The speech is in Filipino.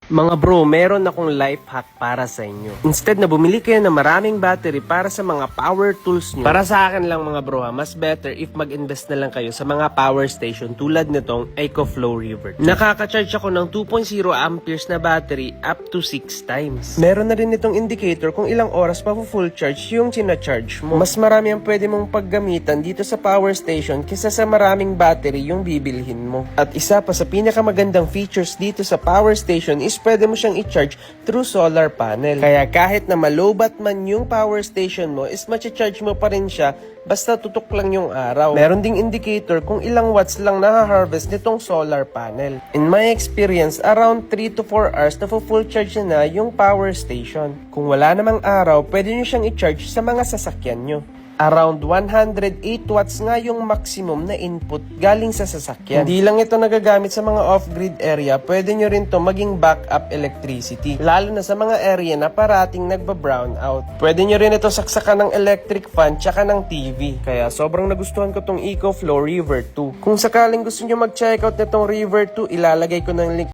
Mga bro, meron akong life hack para sa inyo. Instead na bumili kayo ng maraming battery para sa mga power tools nyo, para sa akin lang mga bro ha, mas better if mag-invest na lang kayo sa mga power station tulad nitong EcoFlow River. Nakaka-charge ako ng 2.0 amperes na battery up to 6 times. Meron na rin itong indicator kung ilang oras pa full charge yung sina-charge mo. Mas marami ang pwede mong paggamitan dito sa power station kaysa sa maraming battery yung bibilhin mo. At isa pa sa pinakamagandang features dito sa power station is pwede mo siyang i-charge through solar panel. Kaya kahit na malobat man yung power station mo, is ma-charge mo pa rin siya basta tutok lang yung araw. Meron ding indicator kung ilang watts lang na-harvest nitong solar panel. In my experience, around 3 to 4 hours na full charge na yung power station. Kung wala namang araw, pwede nyo siyang i-charge sa mga sasakyan nyo. Around 108 watts nga yung maximum na input galing sa sasakyan. Hindi lang ito nagagamit sa mga off-grid area, pwede nyo rin to maging backup electricity. Lalo na sa mga area na parating nagba-brown out. Pwede nyo rin ito saksakan ng electric fan tsaka ng TV. Kaya sobrang nagustuhan ko tong EcoFlow River 2. Kung sakaling gusto nyo mag-checkout nitong River 2, ilalagay ko ng link